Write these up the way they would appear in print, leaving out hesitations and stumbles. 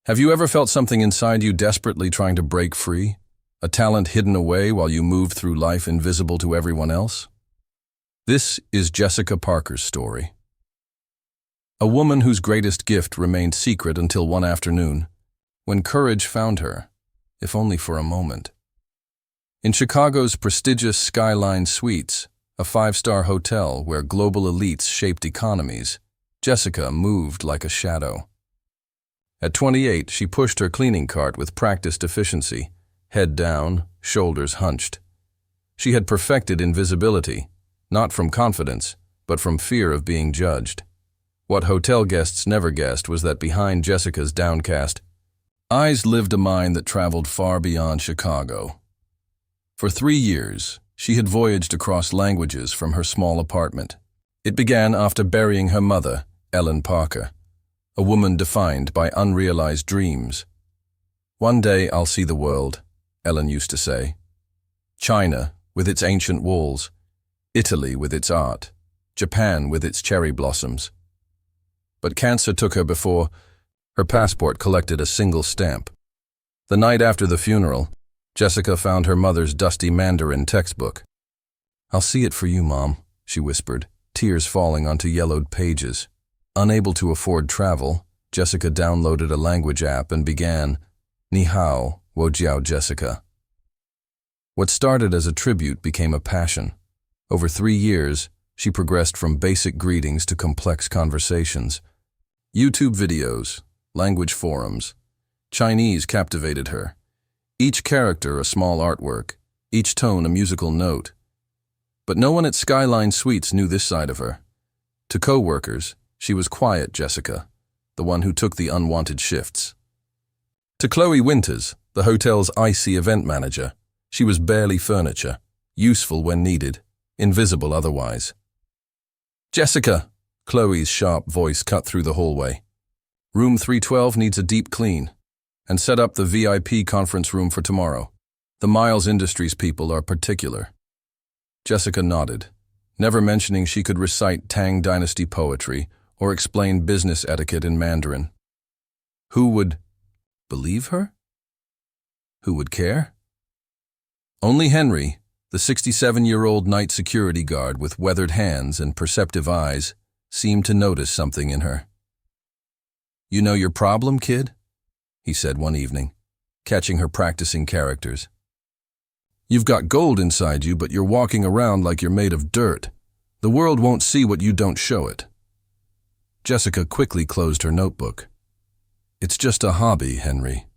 Have you ever felt something inside you desperately trying to break free? A talent hidden away while you move through life invisible to everyone else? This is Jessica Parker's story. A woman whose greatest gift remained secret until one afternoon, when courage found her, if only for a moment. In Chicago's prestigious Skyline Suites, a five-star hotel where global elites shaped economies, Jessica moved like a shadow. At 28, she pushed her cleaning cart with practiced efficiency, head down, shoulders hunched. She had perfected invisibility, not from confidence, but from fear of being judged. What hotel guests never guessed was that behind Jessica's downcast eyes lived a mind that traveled far beyond Chicago. For 3 years, she had voyaged across languages from her small apartment. It began after burying her mother, Ellen Parker, a woman defined by unrealized dreams. "One day I'll see the world," Ellen used to say. China, with its ancient walls, Italy with its art, Japan with its cherry blossoms. But cancer took her before her passport collected a single stamp. The night after the funeral, Jessica found her mother's dusty Mandarin textbook. "I'll see it for you, Mom," she whispered, tears falling onto yellowed pages. Unable to afford travel, Jessica downloaded a language app and began, "Ni hao, wo jiao Jessica." What started as a tribute became a passion. Over 3 years, she progressed from basic greetings to complex conversations. YouTube videos, language forums, Chinese captivated her. Each character a small artwork, each tone a musical note. But no one at Skyline Suites knew this side of her. To co-workers, she was quiet Jessica, the one who took the unwanted shifts. To Chloe Winters, the hotel's icy event manager, she was barely furniture, useful when needed, invisible otherwise. "Jessica," Chloe's sharp voice cut through the hallway. "Room 312 needs a deep clean. And set up the VIP conference room for tomorrow. The Miles Industries people are particular." Jessica nodded, never mentioning she could recite Tang Dynasty poetry or explain business etiquette in Mandarin. Who would believe her? Who would care? Only Henry, the 67-year-old night security guard with weathered hands and perceptive eyes, seemed to notice something in her. "You know your problem, kid?" he said one evening, catching her practicing characters. "You've got gold inside you, but you're walking around like you're made of dirt. The world won't see what you don't show it." Jessica quickly closed her notebook. "It's just a hobby, Henry."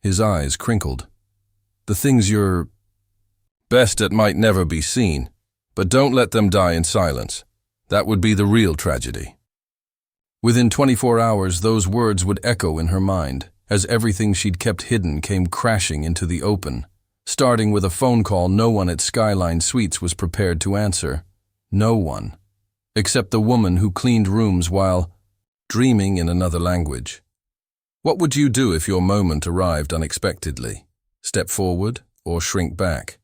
His eyes crinkled. "The things you're best at might never be seen, but don't let them die in silence. That would be the real tragedy." Within 24 hours, those words would echo in her mind, as everything she'd kept hidden came crashing into the open, starting with a phone call no one at Skyline Suites was prepared to answer. No one, except the woman who cleaned rooms while dreaming in another language. What would you do if your moment arrived unexpectedly? Step forward or shrink back?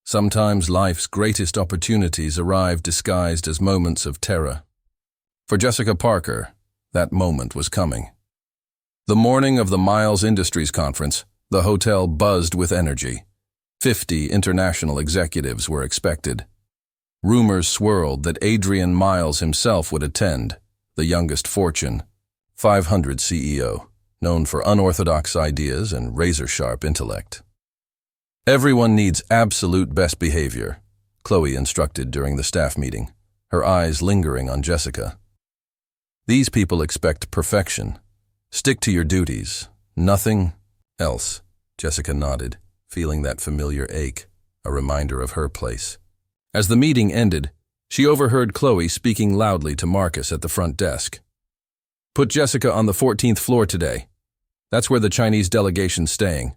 Sometimes life's greatest opportunities arrive disguised as moments of terror. For Jessica Parker, that moment was coming. The morning of the Miles Industries conference, the hotel buzzed with energy. 50 international executives were expected. Rumors swirled that Adrian Miles himself would attend, the youngest Fortune 500 CEO, known for unorthodox ideas and razor-sharp intellect. "Everyone needs absolute best behavior," Chloe instructed during the staff meeting, her eyes lingering on Jessica. "These people expect perfection. Stick to your duties. Nothing else." Jessica nodded, feeling that familiar ache, a reminder of her place. As the meeting ended, she overheard Chloe speaking loudly to Marcus at the front desk. "Put Jessica on the 14th floor today. That's where the Chinese delegation's staying.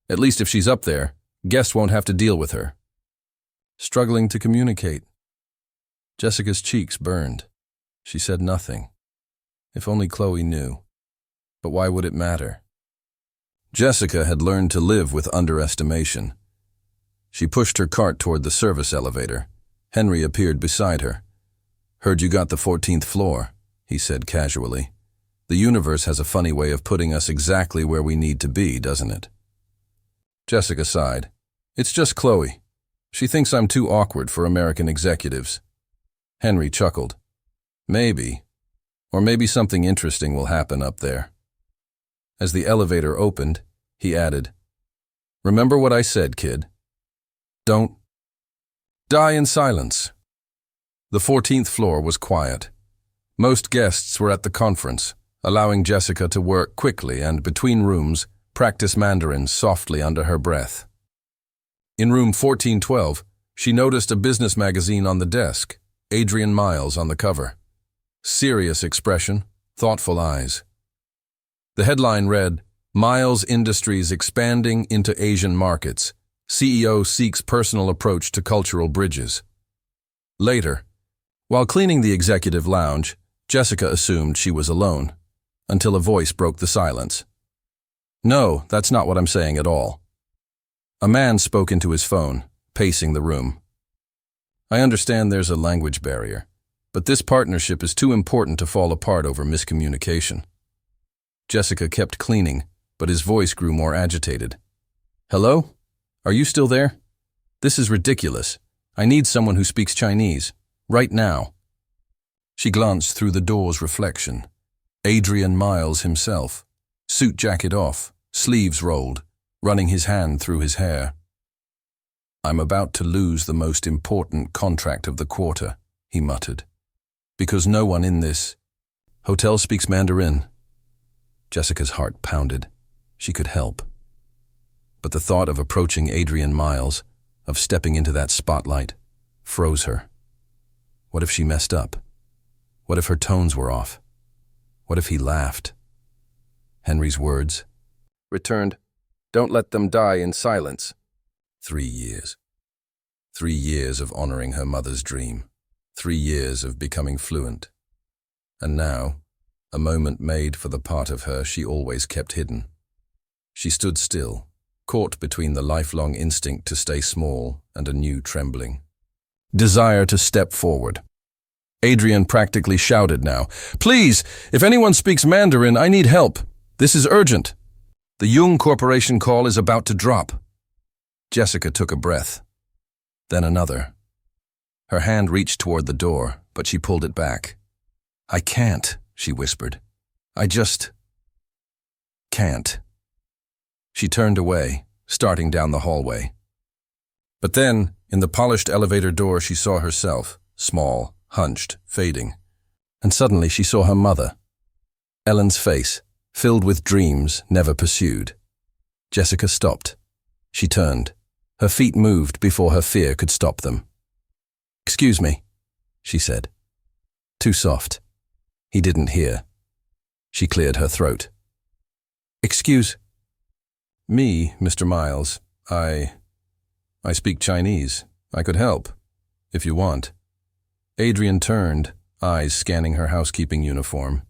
At least if she's up there, guests won't have to deal with her." Struggling to communicate. Jessica's cheeks burned. She said nothing. If only Chloe knew. But why would it matter? Jessica had learned to live with underestimation. She pushed her cart toward the service elevator. Henry appeared beside her. "Heard you got the 14th floor," he said casually. The universe has a funny way of putting us exactly where we need to be, doesn't it? Jessica sighed. It's just Chloe. She thinks I'm too awkward for American executives. Henry chuckled. Maybe. Or maybe something interesting will happen up there. As the elevator opened, he added, Remember what I said, kid. Don't die in silence. The 14th floor was quiet. Most guests were at the conference, allowing Jessica to work quickly and, between rooms, practice Mandarin softly under her breath. In room 1412, she noticed a business magazine on the desk, Adrian Miles on the cover. Serious expression, thoughtful eyes. The headline read, Miles Industries Expanding into Asian Markets. CEO seeks personal approach to cultural bridges. Later, while cleaning the executive lounge, Jessica assumed she was alone, until a voice broke the silence. No, that's not what I'm saying at all. A man spoke into his phone, pacing the room. I understand there's a language barrier, but this partnership is too important to fall apart over miscommunication. Jessica kept cleaning, but his voice grew more agitated. Hello? Are you still there? This is ridiculous. I need someone who speaks Chinese, right now. She glanced through the door's reflection. Adrian Miles himself, suit jacket off, sleeves rolled, running his hand through his hair. I'm about to lose the most important contract of the quarter, he muttered. Because no one in this hotel speaks Mandarin. Jessica's heart pounded. She could help. But the thought of approaching Adrian Miles, of stepping into that spotlight, froze her. What if she messed up? What if her tones were off? What if he laughed? Henry's words returned, Don't let them die in silence. 3 years. 3 years of honoring her mother's dream. 3 years of becoming fluent. And now, a moment made for the part of her she always kept hidden. She stood still, caught between the lifelong instinct to stay small and a new trembling desire to step forward. Adrian practically shouted now, Please, if anyone speaks Mandarin, I need help. This is urgent. The Jung Corporation call is about to drop. Jessica took a breath, then another. Her hand reached toward the door, but she pulled it back. I can't, she whispered. I just can't. She turned away, starting down the hallway. But then, in the polished elevator door, she saw herself, small, hunched, fading. And suddenly she saw her mother. Ellen's face, filled with dreams never pursued. Jessica stopped. She turned. Her feet moved before her fear could stop them. Excuse me, she said. Too soft. He didn't hear. She cleared her throat. Excuse me, Mr. Miles. I speak Chinese. I could help, if you want. Adrian turned, eyes scanning her housekeeping uniform,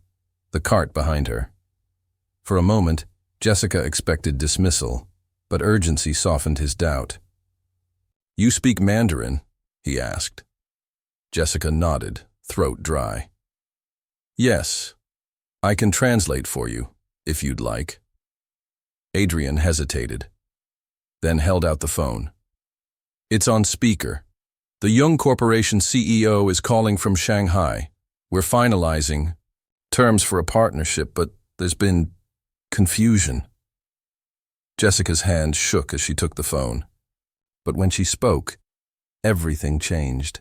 the cart behind her. For a moment, Jessica expected dismissal, but urgency softened his doubt. You speak Mandarin? He asked. Jessica nodded, throat dry. Yes, I can translate for you, if you'd like. Adrian hesitated, then held out the phone. It's on speaker. The Jung Corporation CEO is calling from Shanghai. We're finalizing terms for a partnership, but there's been confusion. Jessica's hand shook as she took the phone. But when she spoke, everything changed.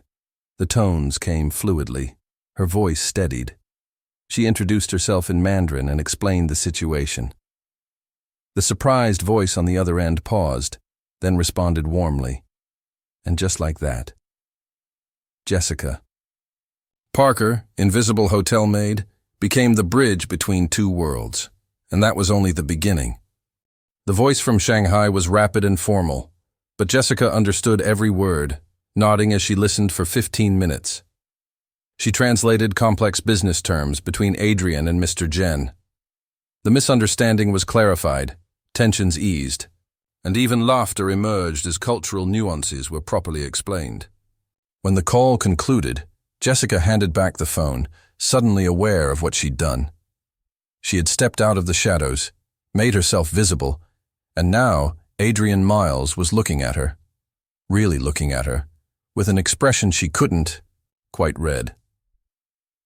The tones came fluidly. Her voice steadied. She introduced herself in Mandarin and explained the situation. The surprised voice on the other end paused, then responded warmly. And just like that, Jessica Parker, invisible hotel maid, became the bridge between two worlds, and that was only the beginning. The voice from Shanghai was rapid and formal, but Jessica understood every word, nodding as she listened for 15 minutes. She translated complex business terms between Adrian and Mr. Jen. The misunderstanding was clarified, tensions eased, and even laughter emerged as cultural nuances were properly explained. When the call concluded, Jessica handed back the phone, suddenly aware of what she'd done. She had stepped out of the shadows, made herself visible, and now Adrian Miles was looking at her, really looking at her, with an expression she couldn't quite read.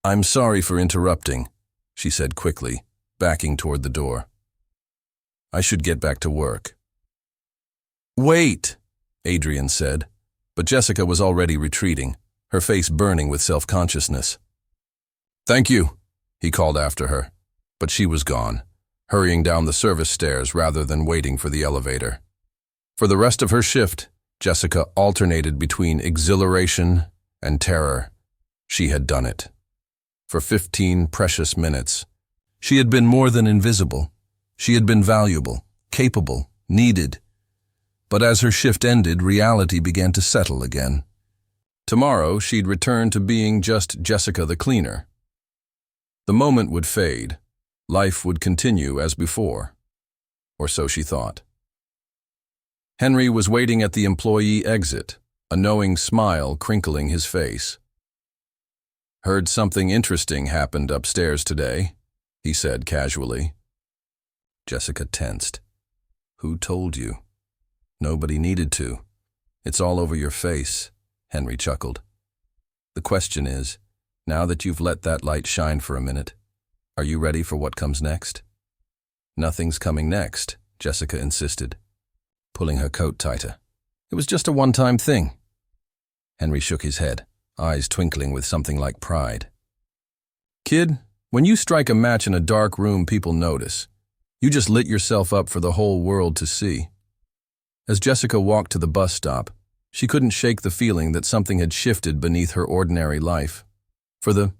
"I'm sorry for interrupting," she said quickly, backing toward the door. "I should get back to work." "Wait," Adrian said, but Jessica was already retreating, her face burning with self-consciousness. "Thank you," he called after her, but she was gone, hurrying down the service stairs rather than waiting for the elevator. For the rest of her shift, Jessica alternated between exhilaration and terror. She had done it. For 15 precious minutes, she had been more than invisible. She had been valuable, capable, needed. But as her shift ended, reality began to settle again. Tomorrow, she'd return to being just Jessica the cleaner. The moment would fade. Life would continue as before. Or so she thought. Henry was waiting at the employee exit, a knowing smile crinkling his face. "Heard something interesting happened upstairs today," he said casually. Jessica tensed. "Who told you?" "Nobody needed to. It's all over your face," Henry chuckled. "The question is, now that you've let that light shine for a minute, are you ready for what comes next?" "Nothing's coming next," Jessica insisted, pulling her coat tighter. "It was just a one-time thing." Henry shook his head, eyes twinkling with something like pride. "Kid, when you strike a match in a dark room, people notice. You just lit yourself up for the whole world to see." As Jessica walked to the bus stop, she couldn't shake the feeling that something had shifted beneath her ordinary life. For the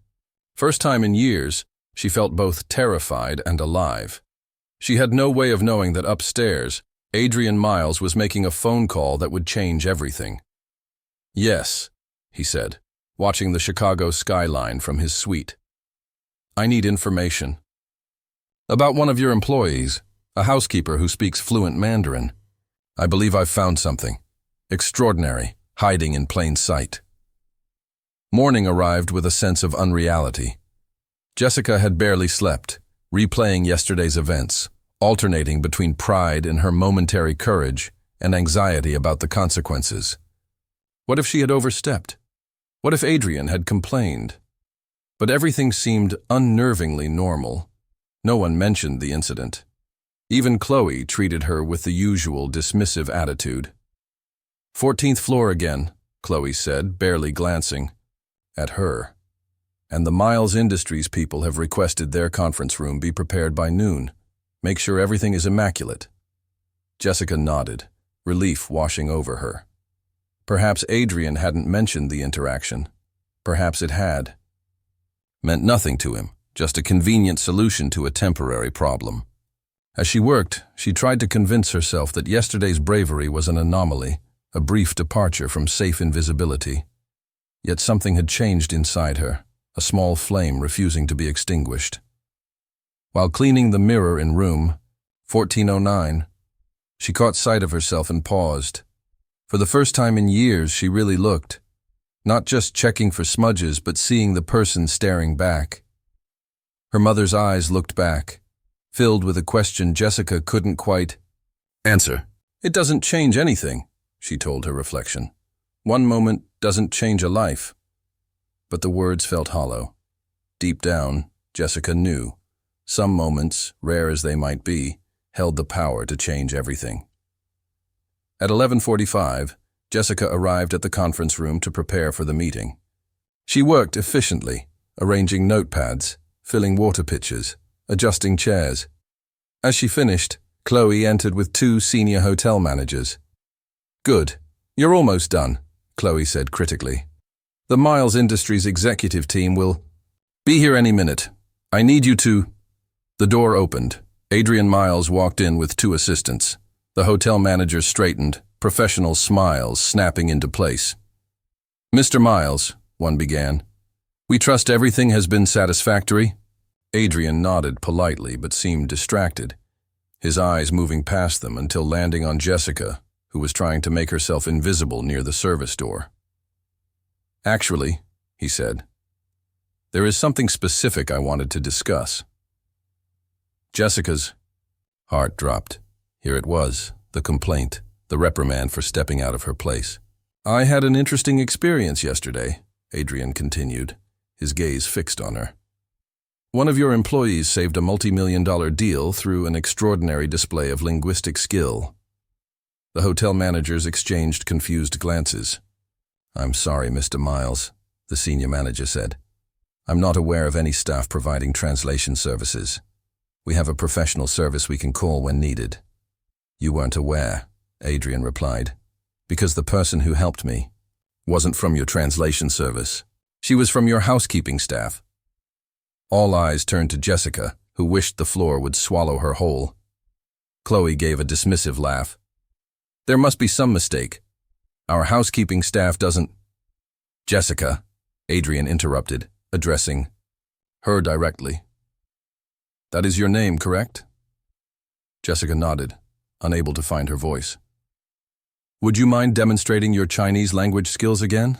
first time in years, she felt both terrified and alive. She had no way of knowing that upstairs, Adrian Miles was making a phone call that would change everything. "Yes," he said, watching the Chicago skyline from his suite. "I need information. About one of your employees, a housekeeper who speaks fluent Mandarin. I believe I've found something extraordinary, hiding in plain sight." Morning arrived with a sense of unreality. Jessica had barely slept, replaying yesterday's events, alternating between pride in her momentary courage and anxiety about the consequences. What if she had overstepped? What if Adrian had complained? But everything seemed unnervingly normal. No one mentioned the incident. Even Chloe treated her with the usual dismissive attitude. "14th floor again," Chloe said, barely glancing at her. "And the Miles Industries people have requested their conference room be prepared by noon. Make sure everything is immaculate." Jessica nodded, relief washing over her. Perhaps Adrian hadn't mentioned the interaction. Perhaps it had. Meant nothing to him, just a convenient solution to a temporary problem. As she worked, she tried to convince herself that yesterday's bravery was an anomaly, a brief departure from safe invisibility. Yet something had changed inside her, a small flame refusing to be extinguished. While cleaning the mirror in room 1409, she caught sight of herself and paused. For the first time in years, she really looked, not just checking for smudges, but seeing the person staring back. Her mother's eyes looked back, filled with a question Jessica couldn't quite answer. "It doesn't change anything," she told her reflection. "One moment doesn't change a life." But the words felt hollow. Deep down, Jessica knew. Some moments, rare as they might be, held the power to change everything. At 11:45, Jessica arrived at the conference room to prepare for the meeting. She worked efficiently, arranging notepads, filling water pitchers, adjusting chairs. As she finished, Chloe entered with 2 senior hotel managers. "Good. You're almost done," Chloe said critically. "The Miles Industries executive team will be here any minute. I need you to—" The door opened. Adrian Miles walked in with 2 assistants. The hotel manager straightened, professional smiles snapping into place. "Mr. Miles," one began, "we trust everything has been satisfactory?" Adrian nodded politely but seemed distracted, his eyes moving past them until landing on Jessica, who was trying to make herself invisible near the service door. "Actually," he said, "there is something specific I wanted to discuss." Jessica's heart dropped. Here it was, the complaint, the reprimand for stepping out of her place. I had an interesting experience yesterday, Adrian continued, his gaze fixed on her. One of your employees saved a multi-million-dollar deal through an extraordinary display of linguistic skill. The hotel managers exchanged confused glances. I'm sorry, Mr. Miles, the senior manager said. I'm not aware of any staff providing translation services. We have a professional service we can call when needed. You weren't aware, Adrian replied, because the person who helped me wasn't from your translation service. She was from your housekeeping staff. All eyes turned to Jessica, who wished the floor would swallow her whole. Chloe gave a dismissive laugh. There must be some mistake. Our housekeeping staff doesn't… Jessica, Adrian interrupted, addressing her directly. That is your name, correct? Jessica nodded, unable to find her voice. Would you mind demonstrating your Chinese language skills again?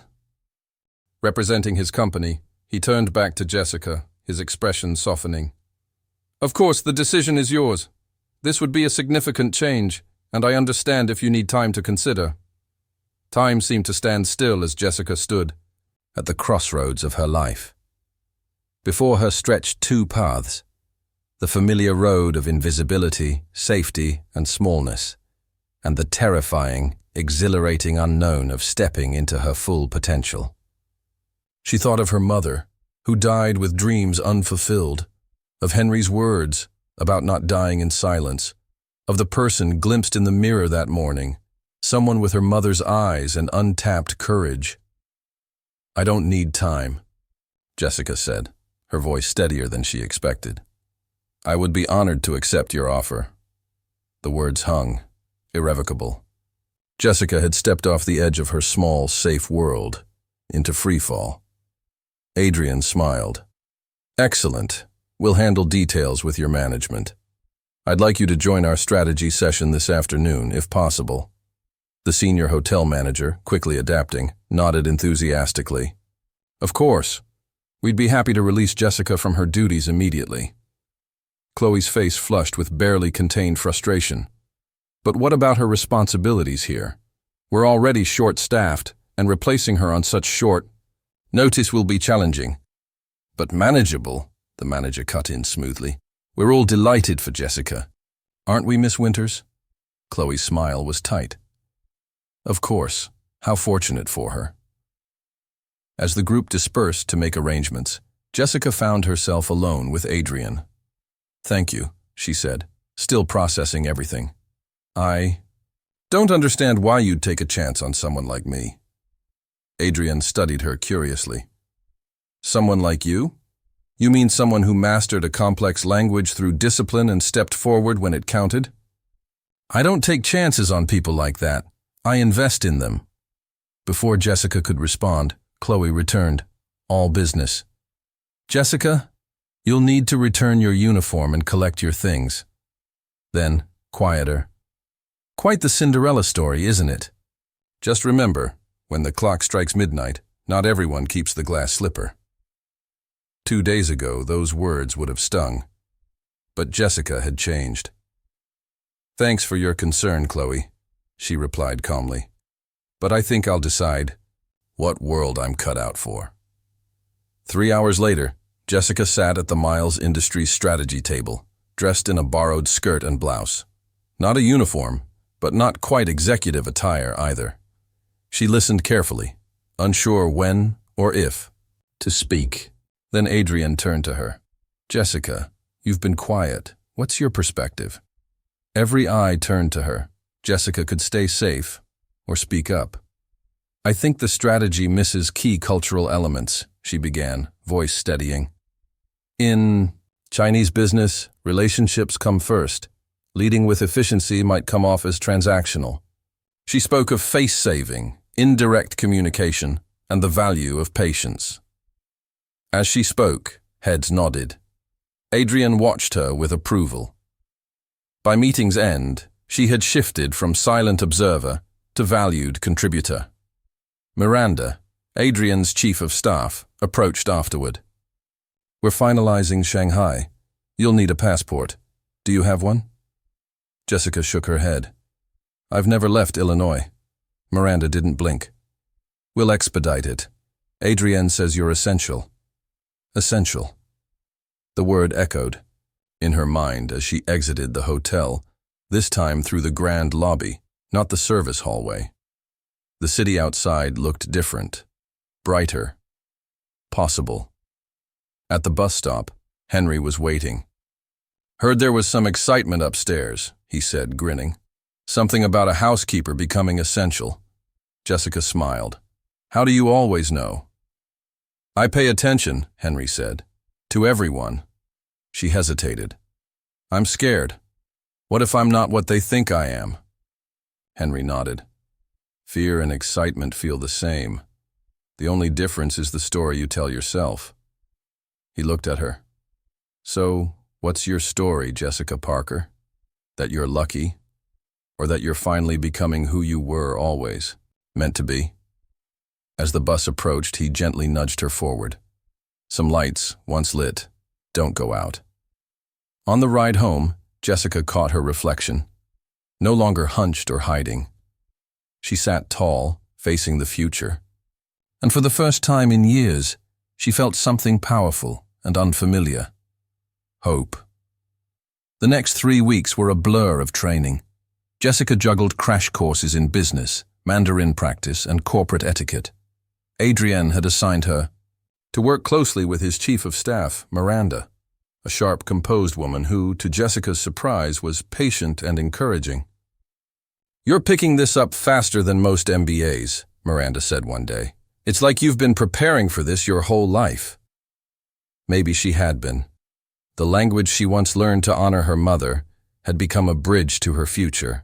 Representing his company, he turned back to Jessica, his expression softening. Of course, the decision is yours. This would be a significant change, and I understand if you need time to consider. Time seemed to stand still as Jessica stood at the crossroads of her life. Before her stretched two paths, the familiar road of invisibility, safety, and smallness, and the terrifying, exhilarating unknown of stepping into her full potential. She thought of her mother, who died with dreams unfulfilled, of Henry's words about not dying in silence, of the person glimpsed in the mirror that morning, someone with her mother's eyes and untapped courage. I don't need time, Jessica said, her voice steadier than she expected. I would be honored to accept your offer. The words hung, irrevocable. Jessica had stepped off the edge of her small, safe world, into freefall. Adrian smiled. Excellent. We'll handle details with your management. I'd like you to join our strategy session this afternoon, if possible. The senior hotel manager, quickly adapting, nodded enthusiastically. Of course. We'd be happy to release Jessica from her duties immediately. Chloe's face flushed with barely contained frustration. But what about her responsibilities here? We're already short-staffed, and replacing her on such short notice will be challenging. But manageable, the manager cut in smoothly. We're all delighted for Jessica. Aren't we, Miss Winters? Chloe's smile was tight. Of course. How fortunate for her. As the group dispersed to make arrangements, Jessica found herself alone with Adrian. Thank you, she said, still processing everything. I don't understand why you'd take a chance on someone like me. Adrian studied her curiously. Someone like you? You mean someone who mastered a complex language through discipline and stepped forward when it counted? I don't take chances on people like that. I invest in them. Before Jessica could respond, Chloe returned, all business. Jessica, you'll need to return your uniform and collect your things. Then, quieter. Quite the Cinderella story, isn't it? Just remember, when the clock strikes midnight, not everyone keeps the glass slipper. 2 days ago, those words would have stung. But Jessica had changed. Thanks for your concern, Chloe, she replied calmly. But I think I'll decide what world I'm cut out for. 3 hours later, Jessica sat at the Miles Industries strategy table, dressed in a borrowed skirt and blouse. Not a uniform, but not quite executive attire either. She listened carefully, unsure when or if to speak. Then Adrian turned to her. Jessica, you've been quiet. What's your perspective? Every eye turned to her. Jessica could stay safe or speak up. I think the strategy misses key cultural elements, she began, voice steadying. In Chinese business, relationships come first. Leading with efficiency might come off as transactional. She spoke of face-saving, indirect communication, and the value of patience. As she spoke, heads nodded. Adrian watched her with approval. By meeting's end, she had shifted from silent observer to valued contributor. Miranda, Adrian's chief of staff, approached afterward. We're finalizing Shanghai. You'll need a passport. Do you have one? Jessica shook her head. I've never left Illinois. Miranda didn't blink. We'll expedite it. Adrienne says you're essential. Essential. The word echoed in her mind as she exited the hotel, this time through the grand lobby, not the service hallway. The city outside looked different, brighter, possible. At the bus stop, Henry was waiting. Heard there was some excitement upstairs, he said, grinning. Something about a housekeeper becoming essential. Jessica smiled. How do you always know? I pay attention, Henry said. To everyone. She hesitated. I'm scared. What if I'm not what they think I am? Henry nodded. Fear and excitement feel the same. The only difference is the story you tell yourself. He looked at her. So, what's your story, Jessica Parker? That you're lucky? Or that you're finally becoming who you were always, meant to be? As the bus approached, he gently nudged her forward. Some lights, once lit, don't go out. On the ride home, Jessica caught her reflection. No longer hunched or hiding. She sat tall, facing the future. And for the first time in years, she felt something powerful and unfamiliar. Hope. The next 3 weeks were a blur of training. Jessica juggled crash courses in business, Mandarin practice, and corporate etiquette. Adrienne had assigned her to work closely with his chief of staff, Miranda, a sharp, composed woman who, to Jessica's surprise, was patient and encouraging. You're picking this up faster than most MBAs, Miranda said one day. It's like you've been preparing for this your whole life. Maybe she had been. The language she once learned to honor her mother had become a bridge to her future.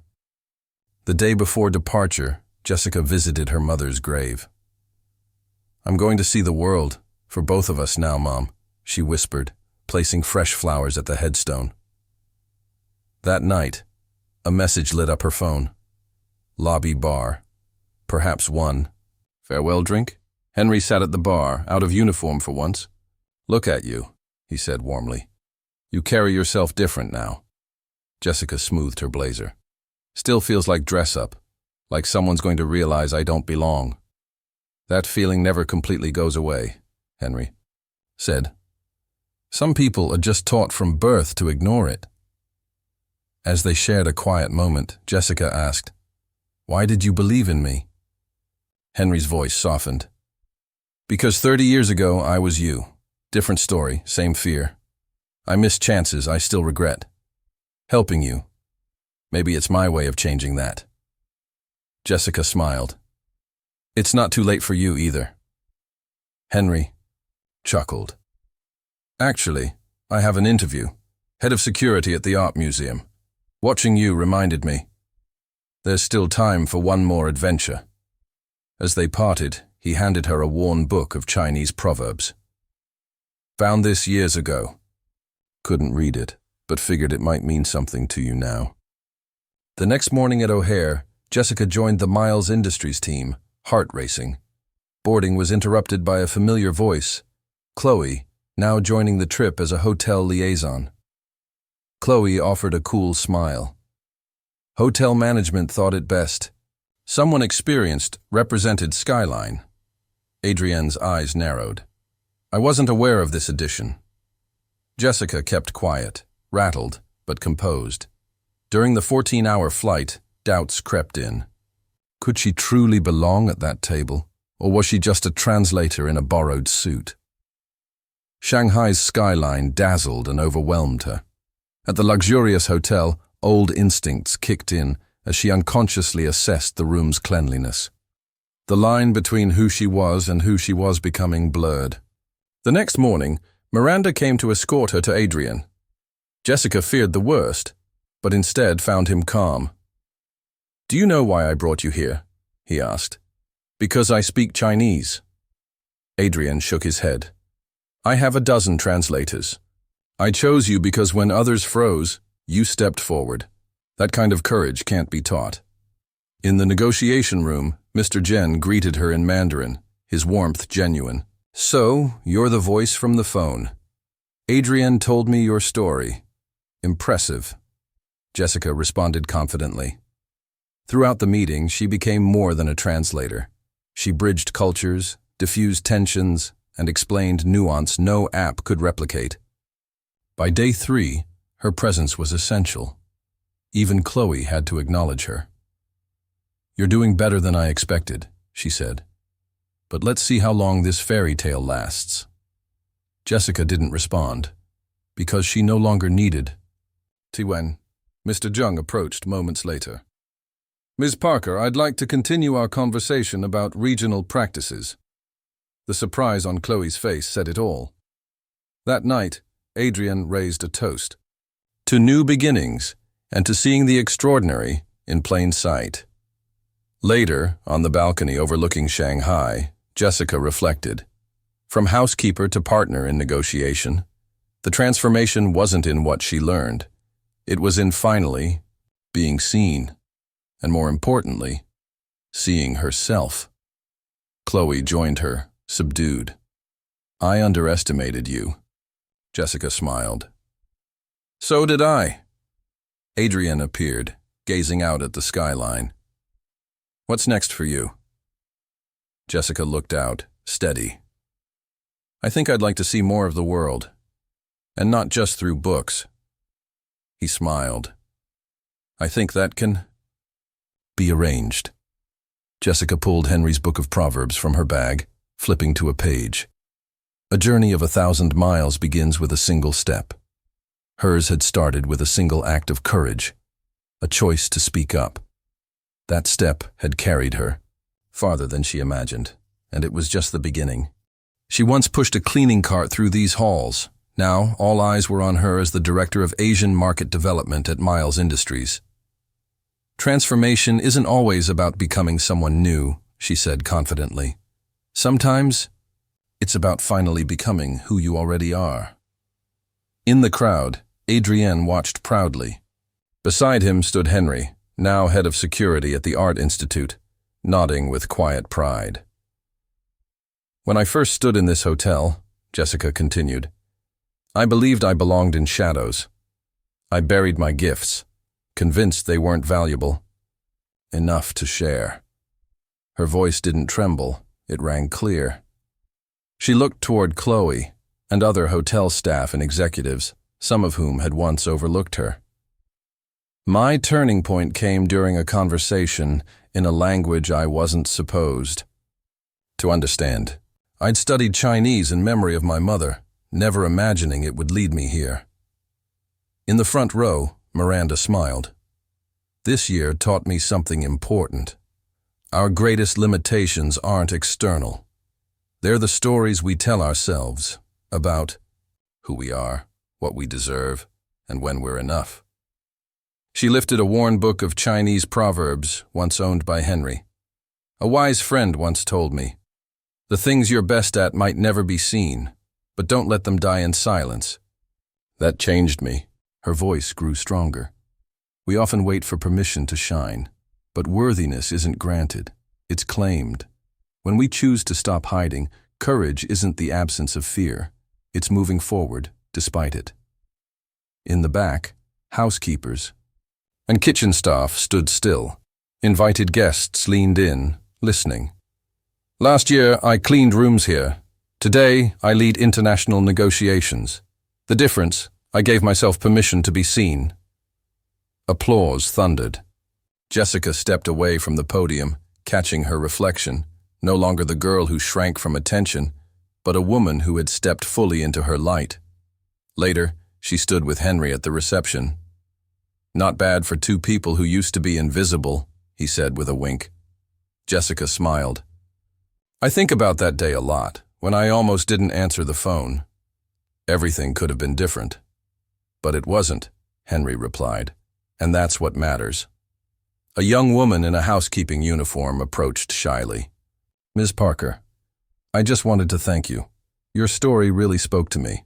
The day before departure, Jessica visited her mother's grave. I'm going to see the world, for both of us now, Mom, she whispered, placing fresh flowers at the headstone. That night, a message lit up her phone. Lobby bar. Perhaps one. Farewell drink? Henry sat at the bar, out of uniform for once. Look at you, he said warmly. You carry yourself different now. Jessica smoothed her blazer. Still feels like dress-up, like someone's going to realize I don't belong. That feeling never completely goes away, Henry said. Some people are just taught from birth to ignore it. As they shared a quiet moment, Jessica asked, Why did you believe in me? Henry's voice softened. Because 30 years ago, I was you. Different story, same fear. I missed chances I still regret. Helping you. Maybe it's my way of changing that. Jessica smiled. It's not too late for you either. Henry chuckled. Actually, I have an interview. Head of security at the art museum. Watching you reminded me. There's still time for one more adventure. As they parted, he handed her a worn book of Chinese proverbs. Found this years ago. Couldn't read it, but figured it might mean something to you now. The next morning at O'Hare, Jessica joined the Miles Industries team, heart racing. Boarding was interrupted by a familiar voice, Chloe, now joining the trip as a hotel liaison. Chloe offered a cool smile. Hotel management thought it best. Someone experienced represented Skyline. Adrienne's eyes narrowed. I wasn't aware of this addition. Jessica kept quiet, rattled, but composed. During the 14-hour flight, doubts crept in. Could she truly belong at that table, or was she just a translator in a borrowed suit? Shanghai's skyline dazzled and overwhelmed her. At the luxurious hotel, old instincts kicked in as she unconsciously assessed the room's cleanliness. The line between who she was and who she was becoming blurred. The next morning, Miranda came to escort her to Adrienne. Jessica feared the worst, but instead found him calm. Do you know why I brought you here? He asked. Because I speak Chinese. Adrienne shook his head. I have a dozen translators. I chose you because when others froze, you stepped forward. That kind of courage can't be taught. In the negotiation room, Mr. Jen greeted her in Mandarin, his warmth genuine. So, you're the voice from the phone. Adrienne told me your story. Impressive, Jessica responded confidently. Throughout the meeting, she became more than a translator. She bridged cultures, diffused tensions, and explained nuance no app could replicate. By day 3, her presence was essential. Even Chloe had to acknowledge her. "You're doing better than I expected," she said. "But let's see how long this fairy tale lasts." Jessica didn't respond, because she no longer needed to. When Mr. Jung approached moments later. "Ms. Parker, I'd like to continue our conversation about regional practices." The surprise on Chloe's face said it all. That night, Adrian raised a toast to new beginnings and to seeing the extraordinary in plain sight. Later, on the balcony overlooking Shanghai, Jessica reflected. From housekeeper to partner in negotiation, the transformation wasn't in what she learned. It was in finally being seen, and more importantly, seeing herself. Chloe joined her, subdued. "I underestimated you." Jessica smiled. "So did I." Adrian appeared, gazing out at the skyline. "What's next for you?" Jessica looked out, steady. "I think I'd like to see more of the world, and not just through books." He smiled. "I think that can be arranged." Jessica pulled Henry's book of Proverbs from her bag, flipping to a page. "A journey of 1,000 miles begins with a single step." Hers had started with a single act of courage, a choice to speak up. That step had carried her farther than she imagined, and it was just the beginning. She once pushed a cleaning cart through these halls. Now, all eyes were on her as the director of Asian market development at Miles Industries. "Transformation isn't always about becoming someone new," she said confidently. "Sometimes, it's about finally becoming who you already are." In the crowd, Adrienne watched proudly. Beside him stood Henry, now head of security at the Art Institute, nodding with quiet pride. "When I first stood in this hotel," Jessica continued, "I believed I belonged in shadows. I buried my gifts, convinced they weren't valuable enough to share." Her voice didn't tremble, it rang clear. She looked toward Chloe and other hotel staff and executives, some of whom had once overlooked her. "My turning point came during a conversation in a language I wasn't supposed to understand. I'd studied Chinese in memory of my mother, never imagining it would lead me here." In the front row, Miranda smiled. "This year taught me something important. Our greatest limitations aren't external. They're the stories we tell ourselves about who we are, what we deserve, and when we're enough." She lifted a worn book of Chinese proverbs once owned by Henry. "A wise friend once told me, the things you're best at might never be seen, but don't let them die in silence." That changed me. Her voice grew stronger. "We often wait for permission to shine, but worthiness isn't granted, it's claimed. When we choose to stop hiding, courage isn't the absence of fear, it's moving forward despite it." In the back, housekeepers and kitchen staff stood still. Invited guests leaned in, listening. "Last year, I cleaned rooms here. Today, I lead international negotiations. The difference, I gave myself permission to be seen." Applause thundered. Jessica stepped away from the podium, catching her reflection, no longer the girl who shrank from attention, but a woman who had stepped fully into her light. Later, she stood with Henry at the reception. "Not bad for two people who used to be invisible," he said with a wink. Jessica smiled. "I think about that day a lot, when I almost didn't answer the phone. Everything could have been different." "But it wasn't," Henry replied, "and that's what matters." A young woman in a housekeeping uniform approached shyly. "Ms. Parker, I just wanted to thank you. Your story really spoke to me."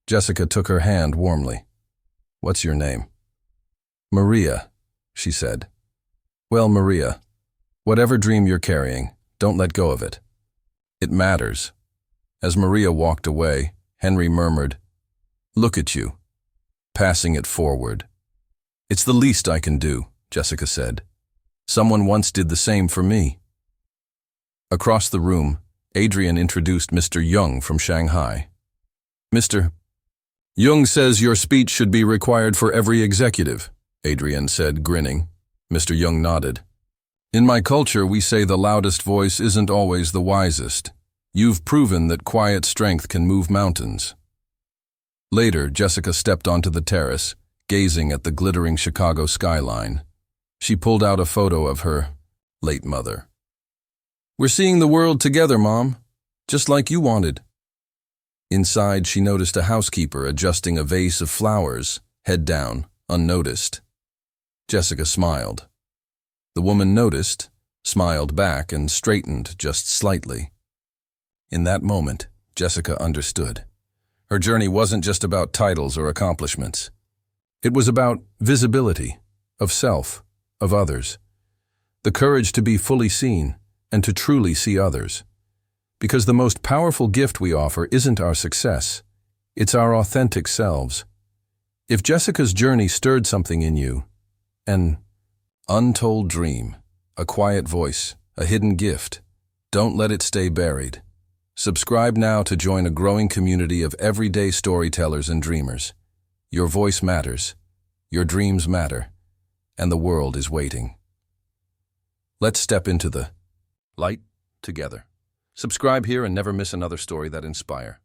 Jessica took her hand warmly. "What's your name?" "Maria," she said. "Well, Maria, whatever dream you're carrying, don't let go of it. It matters." As Maria walked away, Henry murmured, "Look at you. passing it forward. "It's the least I can do," Jessica said. "Someone once did the same for me." Across the room, Adrian introduced Mr. Young from Shanghai. "Mr. Young says your speech should be required for every executive," Adrian said, grinning. Mr. Young nodded. "In my culture, we say the loudest voice isn't always the wisest. You've proven that quiet strength can move mountains." Later, Jessica stepped onto the terrace, gazing at the glittering Chicago skyline. She pulled out a photo of her late mother. "We're seeing the world together, Mom, just like you wanted." Inside, she noticed a housekeeper adjusting a vase of flowers, head down, unnoticed. Jessica smiled. The woman noticed, smiled back, and straightened just slightly. In that moment, Jessica understood. Her journey wasn't just about titles or accomplishments. It was about visibility, of self, of others. The courage to be fully seen and to truly see others. Because the most powerful gift we offer isn't our success, it's our authentic selves. If Jessica's journey stirred something in you, an untold dream, a quiet voice, a hidden gift, don't let it stay buried. Subscribe now to join a growing community of everyday storytellers and dreamers. Your voice matters, your dreams matter, and the world is waiting. Let's step into the light together. Subscribe here and never miss another story that inspires.